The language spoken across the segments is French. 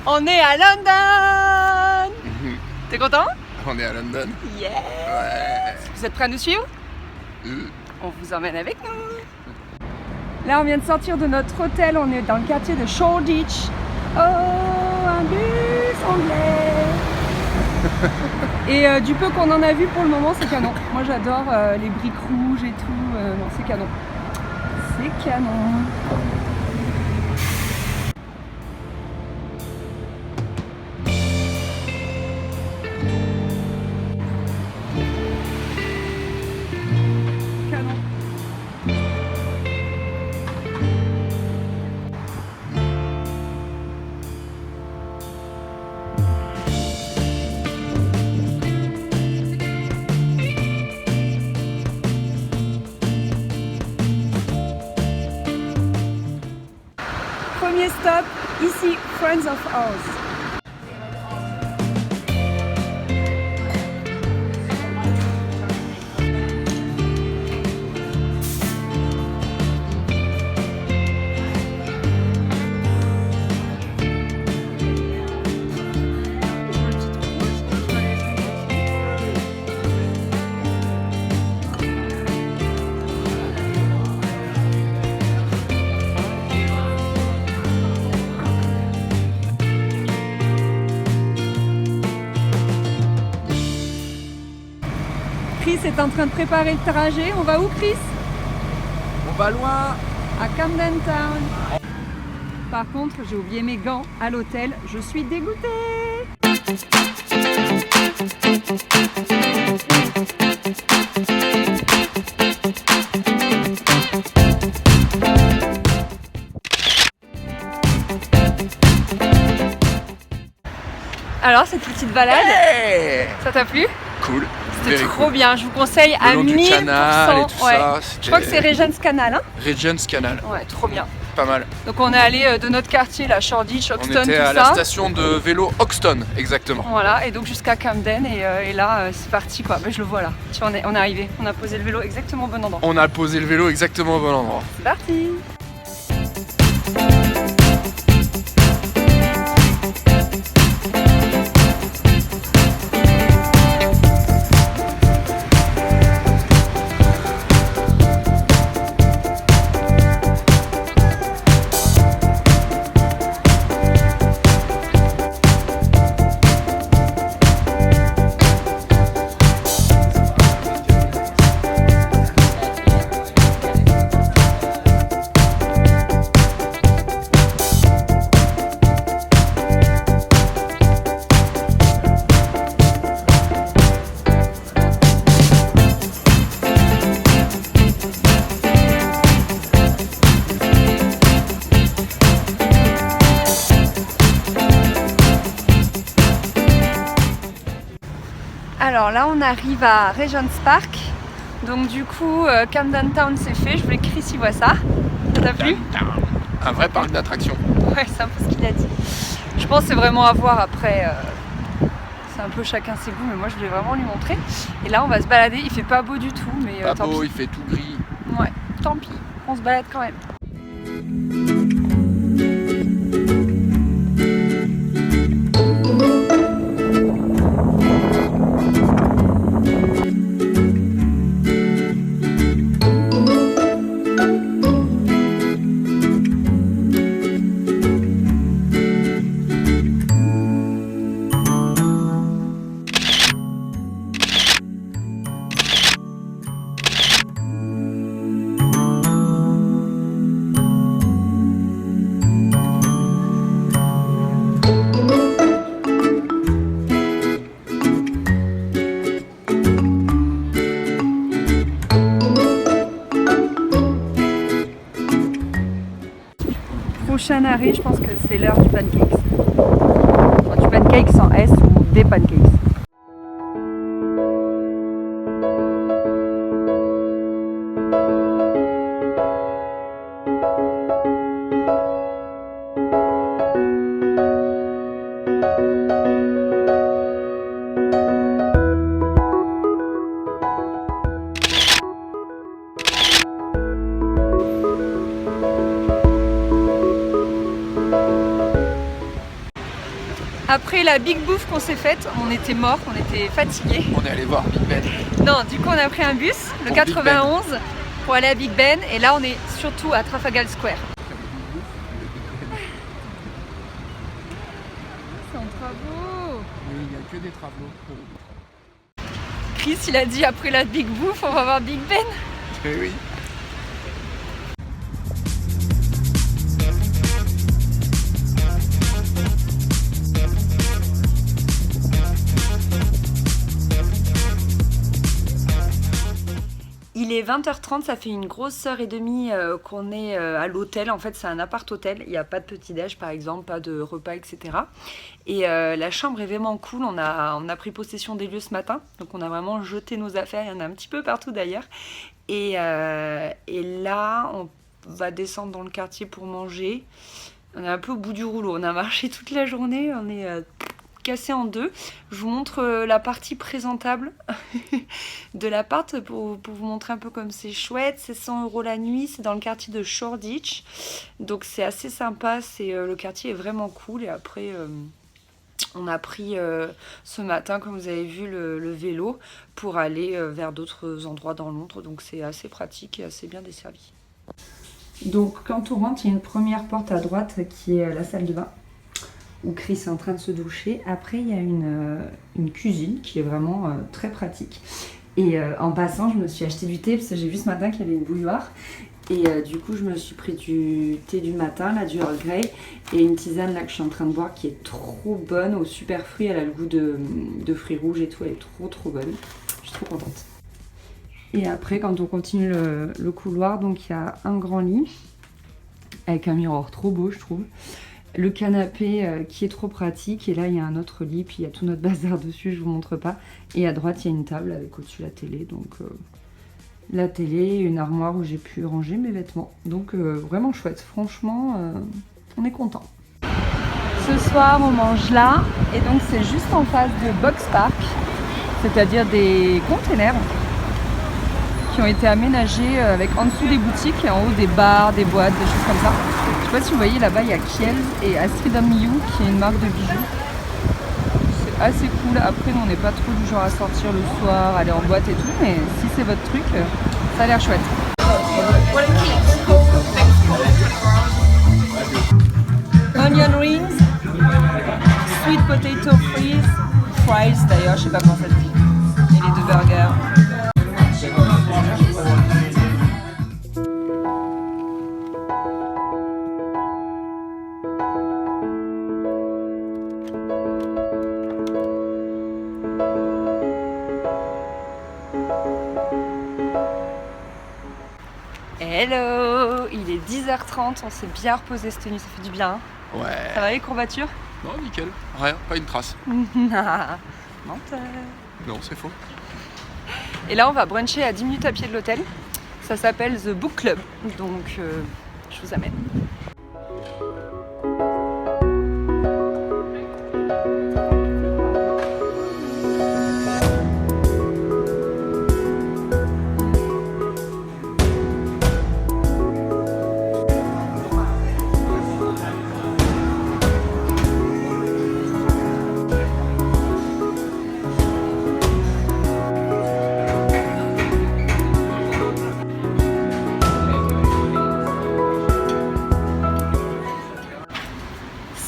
On est à London. T'es content? On est à London. Yeah. Ouais. Vous êtes prêts à nous suivre? On vous emmène avec nous. Là, on vient de sortir de notre hôtel. On est dans le quartier de Shoreditch. Oh, un bus anglais. Et du peu qu'on en a vu pour le moment, c'est canon. Moi, j'adore les briques rouges et tout. Non, c'est canon. C'est canon. Premier stop, ici, Friends of Ours. Chris est en train de préparer le trajet. On va où, Chris? On va loin. À Camden Town. Par contre, j'ai oublié mes gants à l'hôtel. Je suis dégoûtée. Alors, cette petite balade, Hey, ça t'a plu? cool. C'était Very trop cool. bien, je vous conseille à Le long 1000%. du canal et tout Ouais. ça. Je crois que c'est Regent's Canal, hein? Regent's Canal. Ouais, trop bien. Pas mal. Donc on est allé de notre quartier, la Shoreditch, On Hoxton, était tout à ça. la station de vélo Hoxton, exactement. Voilà, et donc jusqu'à Camden, et là c'est parti quoi. Mais je le vois là. Tu vois, on est arrivé, on a posé le vélo exactement au bon endroit. On a posé le vélo exactement au bon endroit. C'est parti. Alors là on arrive à Regent's Park, donc du coup Camden Town c'est fait, je voulais que Chris y voit ça. Ça t'a plu? Un vrai parc d'attractions. Ouais, c'est un peu ce qu'il a dit. Je pense que c'est vraiment à voir après, c'est un peu chacun ses goûts, mais moi je voulais vraiment lui montrer. Et là on va se balader, il fait pas beau du tout, mais Pas tant beau, pis. il fait tout gris. Ouais, tant pis, on se balade quand même. Prochain arrêt, je pense que c'est l'heure du pancakes. Enfin, du pancake sans S ou des pancakes. Après la big bouffe qu'on s'est faite, on était morts, on était fatigués. On est allé voir Big Ben. Non, du coup on a pris un bus, le 91, pour aller à Big Ben. Et là on est surtout à Trafalgar Square. C'est en travaux. Oui, il n'y a que des travaux. Chris il a dit après la big bouffe on va voir Big Ben. Eh oui. Il est 20h30, ça fait une grosse heure et demie qu'on est à l'hôtel. En fait, c'est un appart-hôtel. Il n'y a pas de petit-déj, par exemple, pas de repas, etc. Et la chambre est vraiment cool. On a pris possession des lieux ce matin. Donc, on a vraiment jeté nos affaires. Il y en a un petit peu partout d'ailleurs. Et là, on va descendre dans le quartier pour manger. On est un peu au bout du rouleau. On a marché toute la journée. On est cassé en deux. Je vous montre la partie présentable de l'appart pour vous montrer un peu comme c'est chouette. C'est 100 € la nuit, c'est dans le quartier de Shoreditch, donc c'est assez sympa. Le quartier est vraiment cool. Et après on a pris ce matin, comme vous avez vu, le vélo pour aller vers d'autres endroits dans Londres, donc c'est assez pratique et assez bien desservi. Donc quand on rentre, il y a une première porte à droite qui est la salle de bain, où Chris est en train de se doucher. Après, il y a une cuisine qui est vraiment très pratique. Et en passant, je me suis acheté du thé parce que j'ai vu ce matin qu'il y avait une bouilloire. Et du coup, je me suis pris du thé du matin, là, du Earl Grey, et une tisane là que je suis en train de boire qui est trop bonne, aux super fruits. Elle a le goût de fruits rouges et tout, elle est trop bonne. Je suis trop contente. Et après, quand on continue le couloir, donc il y a un grand lit avec un miroir trop beau, je trouve. Le canapé qui est trop pratique, et là il y a un autre lit, puis il y a tout notre bazar dessus, je vous montre pas. Et à droite il y a une table avec au-dessus la télé, donc la télé, une armoire où j'ai pu ranger mes vêtements. Donc vraiment chouette, franchement on est content. Ce soir on mange là, et donc c'est juste en face de Box Park, c'est-à-dire des containers qui ont été aménagés avec en dessous des boutiques et en haut des bars, des boîtes, des choses comme ça. Je sais pas si vous voyez là-bas, il y a Kiehl's et Astrid You qui est une marque de bijoux. C'est assez cool. Après, nous on n'est pas trop du genre à sortir le soir, aller en boîte et tout, mais si c'est votre truc, ça a l'air chouette. Onion rings, sweet potato fries d'ailleurs, je sais pas comment ça se dit. Et les 2 burgers. Hello, il est 10h30, on s'est bien reposé cette nuit, ça fait du bien. Ouais. Ça va les courbatures? Non, nickel. Rien, pas une trace. Menteur. Non, c'est faux. Et là, on va bruncher à 10 minutes à pied de l'hôtel. Ça s'appelle The Book Club, donc je vous amène.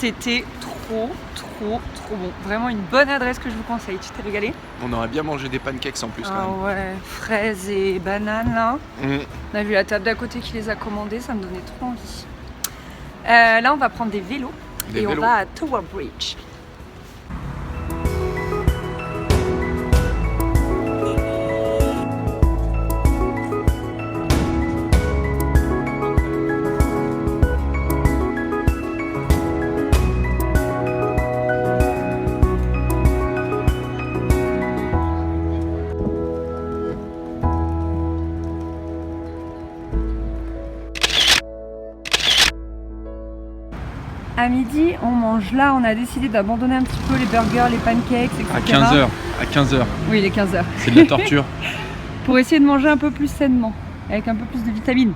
C'était trop bon. Vraiment une bonne adresse que je vous conseille. Tu t'es régalé? On aurait bien mangé des pancakes en plus quand même. Ouais, fraises et bananes là. On a vu la table d'à côté qui les a commandées, ça me donnait trop envie. Là on va prendre des vélos on va à Tower Bridge. À midi, on mange là, on a décidé d'abandonner un petit peu les burgers, les pancakes, etc. À 15h. Oui, il est 15h. C'est de la torture. Pour essayer de manger un peu plus sainement, avec un peu plus de vitamines.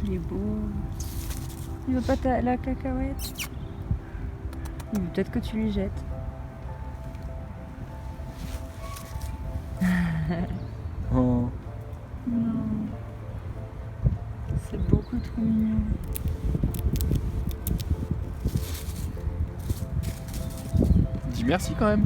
Il est beau. Il veut pas la cacahuète? Il veut peut-être que tu lui jettes. Oh. Non. C'est beaucoup trop mignon. Dis merci quand même.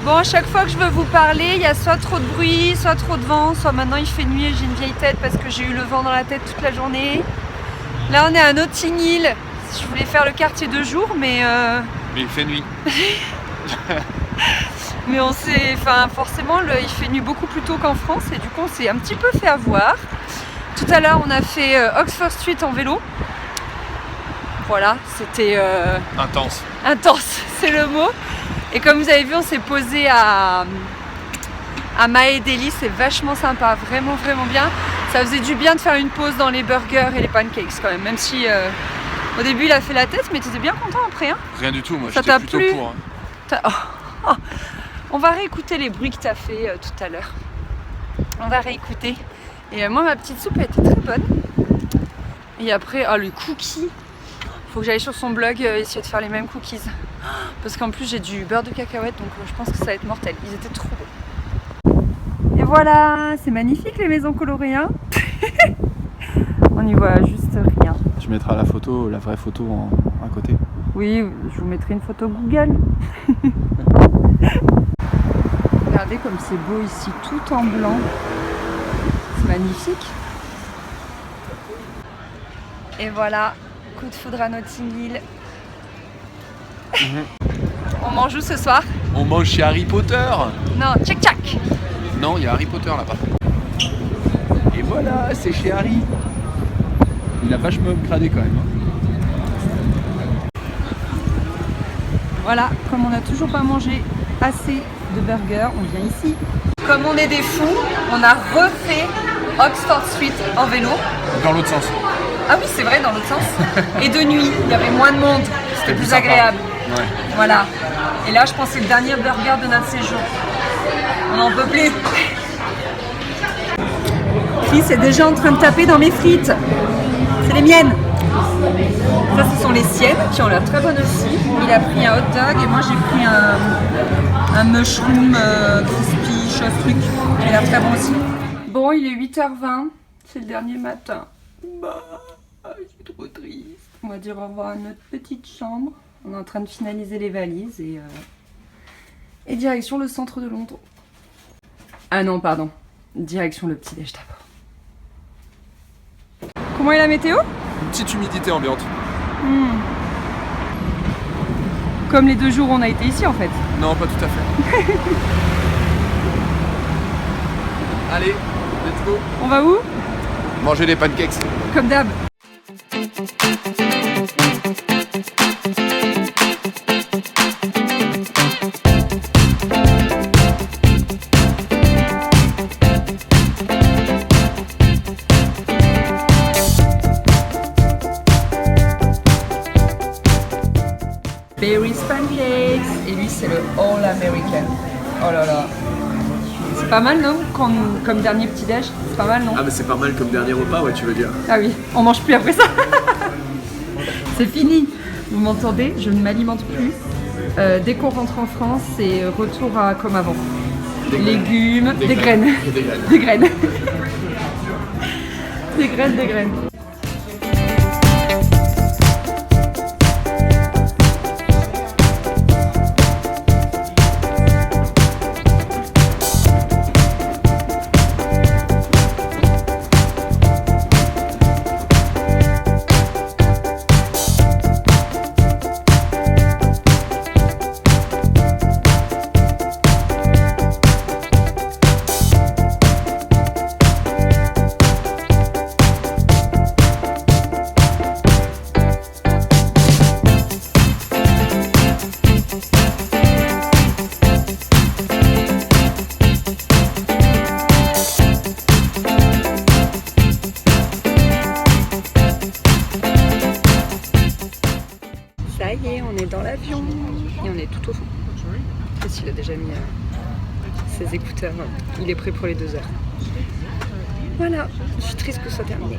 Bon, à chaque fois que je veux vous parler, il y a soit trop de bruit, soit trop de vent, soit maintenant il fait nuit et j'ai une vieille tête parce que j'ai eu le vent dans la tête toute la journée. Là, on est à Notting Hill. Je voulais faire le quartier de jour, mais Mais il fait nuit. mais on s'est, enfin, forcément, il fait nuit beaucoup plus tôt qu'en France et du coup, on s'est un petit peu fait avoir. Tout à l'heure, on a fait Oxford Street en vélo. Voilà, c'était Intense. intense, c'est le mot. Et comme vous avez vu, on s'est posé à Maedeli, c'est vachement sympa, vraiment vraiment bien. Ça faisait du bien de faire une pause dans les burgers et les pancakes quand même si au début il a fait la tête, mais tu étais bien content après. Hein, Rien du tout, moi ça j'étais plutôt plu pour. Hein. On va réécouter les bruits que tu as fait tout à l'heure. On va réécouter. Et moi, ma petite soupe, elle était très bonne. Et après, le cookie. Faut que j'aille sur son blog essayer de faire les mêmes cookies. Parce qu'en plus, j'ai du beurre de cacahuète, donc je pense que ça va être mortel. Ils étaient trop beaux. Et voilà, c'est magnifique les maisons colorées. Hein. On n'y voit juste rien. Tu mettras la photo, la vraie photo à côté. Oui, je vous mettrai une photo Google. Regardez comme c'est beau ici, tout en blanc. C'est magnifique. Et voilà, coup de foudre à Notting Hill. On mange où ce soir? On mange chez Harry Potter. Non, tchac tchac. Non, il y a Harry Potter là-bas. Et voilà, c'est chez Harry. Il a vachement gradé quand même. Voilà, comme on n'a toujours pas mangé assez de burgers, on vient ici. Comme on est des fous, on a refait Oxford Street en vélo. Dans l'autre sens. Ah oui, c'est vrai, dans l'autre sens. Et de nuit, il y avait moins de monde, c'était plus agréable. Ouais. Voilà. Et là, je pense que c'est le dernier burger de notre séjour. On n'en peut plus. Chris est déjà en train de taper dans mes frites. C'est les miennes. Ça, ce sont les siennes qui ont l'air très bonnes aussi. Il a pris un hot dog et moi j'ai pris un mushroom crispy chose truc qui a l'air très bon aussi. Bon, il est 8h20. C'est le dernier matin. Je suis trop triste. On va dire au revoir à notre petite chambre. On est en train de finaliser les valises et direction le centre de Londres. Ah non, pardon. Direction le petit-déj d'abord. Comment est la météo? Une petite humidité ambiante. Comme les 2 jours où on a été ici en fait. Non, pas tout à fait. Allez, let's go. On va où? Manger des pancakes. Comme d'hab. Barry's Pancakes. Et lui, c'est le All American. Oh là là. C'est pas mal, non? Comme dernier petit-déj, c'est pas mal, non? Ah, mais c'est pas mal comme dernier repas, ouais, tu veux dire. Ah oui, on mange plus après ça. C'est fini. Vous m'entendez? Je ne m'alimente plus. Dès qu'on rentre en France, c'est retour à comme avant. Légumes, des graines. Des graines. Des graines, des graines. Ça y est, on est dans l'avion et on est tout au fond. Chris, il a déjà mis ses écouteurs. Il est prêt pour les 2 heures. Voilà, je suis triste que ce soit terminé.